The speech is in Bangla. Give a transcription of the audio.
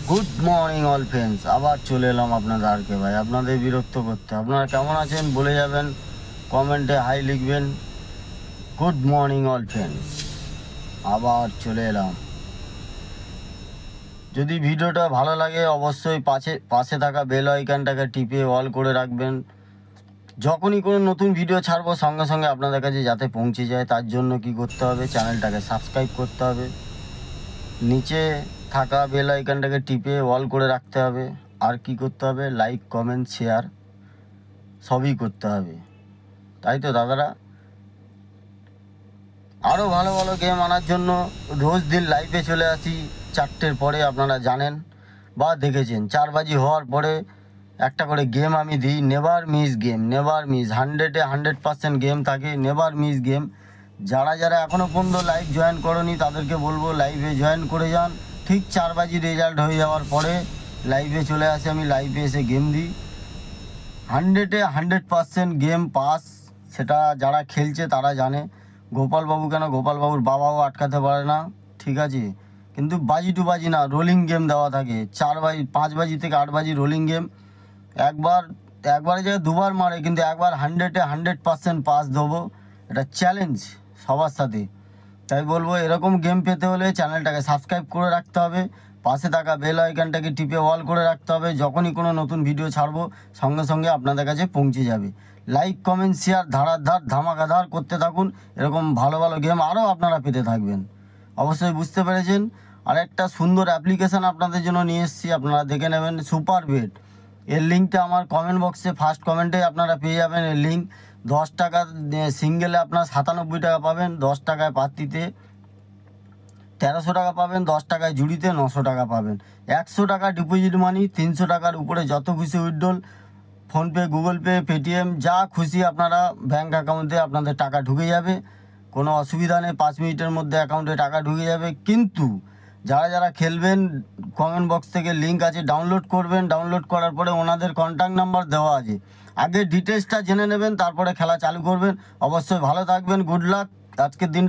গুড মর্নিং অল ফ্রেন্ডস, আবার চলে এলাম আপনাদেরকে ভাই আপনাদের বিরক্ত করতে। আপনারা কেমন আছেন বলে যাবেন, কমেন্টে হাই লিখবেন। গুড মর্নিং অল ফ্রেন্ডস, আবার চলে এলাম। যদি ভিডিওটা ভালো লাগে অবশ্যই পাশে থাকা বেল আইকনটাকে টিপে অল করে রাখবেন। যখনই কোনো নতুন ভিডিও ছাড়বো সঙ্গে সঙ্গে আপনাদের কাছে যাতে পৌঁছে যায়, তার জন্য কি করতে হবে, চ্যানেলটাকে সাবস্ক্রাইব করতে হবে, নিচে থাকা বেল আইকনটাকে টিপে অল করে রাখতে হবে। আর কি করতে হবে, লাইক কমেন্ট শেয়ার সবই করতে হবে, তাই তো দাদারা? আরও ভালো ভালো গেম আনার জন্য রোজ দিন লাইভে চলে আসি 4টের পরে। আপনারা জানেন বা দেখেছেন, 4 বাজি হওয়ার পরে একটা করে গেম আমি দিই। Never miss game, never miss, 100% game থাকে, নেভার মিস গেম। যারা যারা এখনও পর্যন্ত লাইভ জয়েন করনি তাদেরকে বলবো লাইভে জয়েন করে যান। ঠিক 4 বাজি রেজাল্ট হয়ে যাওয়ার পরে লাইভে চলে আসে, আমি লাইভে এসে গেম দিই। 100% গেম পাস, সেটা যারা খেলছে তারা জানে। গোপালবাবু কেন, গোপালবাবুর বাবাও আটকাতে পারে না, ঠিক আছে? কিন্তু বাজি টু বাজি না, রোলিং গেম দেওয়া থাকে। 4 বাজি 5 বাজি থেকে 8 বাজি রোলিং গেম। একবারে জায়গায় দুবার মারে, কিন্তু একবার 100% পাস দেবো, এটা চ্যালেঞ্জ সবার সাথে। তাই বলবো এরকম গেম পেতে হলে চ্যানেলটাকে সাবস্ক্রাইব করে রাখতে হবে, পাশে থাকা বেল আইকনটাকে টিপে অল করে রাখতে হবে। যখনই কোনো নতুন ভিডিও ছাড়বো সঙ্গে সঙ্গে আপনাদের কাছে পৌঁছে যাবে। লাইক কমেন্ট শেয়ার ধারাধার ধামাকাধার করতে থাকুন, এরকম ভালো ভালো গেম আরও আপনারা পেতে থাকবেন। অবশ্যই বুঝতে পেরেছেন। আর একটা সুন্দর অ্যাপ্লিকেশান আপনাদের জন্য নিয়ে এসেছি, আপনারা দেখে নেবেন, সুপার বেট। এর লিঙ্কটা আমার কমেন্ট বক্সে ফার্স্ট কমেন্টে আপনারা পেয়ে যাবেন। এর লিঙ্ক 10 টাকা সিঙ্গেলে আপনার 97 টাকা পাবেন, 10 টাকায় পাত্তিতে 1300 টাকা পাবেন, 10 টাকায় জুড়িতে 900 টাকা পাবেন। 100 টাকা ডিপোজিট মানি, 300 টাকার উপরে যত খুশি withdrawal, PhonePe, Google pay, Paytm, যা খুশি আপনারা ব্যাঙ্ক অ্যাকাউন্টে আপনাদের টাকা ঢুকে যাবে, কোনো অসুবিধা নেই। 5 মিনিটের মধ্যে অ্যাকাউন্টে টাকা ঢুকে যাবে। কিন্তু যারা যারা খেলবেন, কমেন্ট বক্স থেকে লিঙ্ক আছে, ডাউনলোড করবেন। ডাউনলোড করার পরে ওনাদের কন্ট্যাক্ট নাম্বার দেওয়া আছে, আগে ডিটেলসটা জেনে নেবেন, তারপরে খেলা চালু করবেন। অবশ্যই ভালো থাকবেন, গুড লাক। আজকের দিন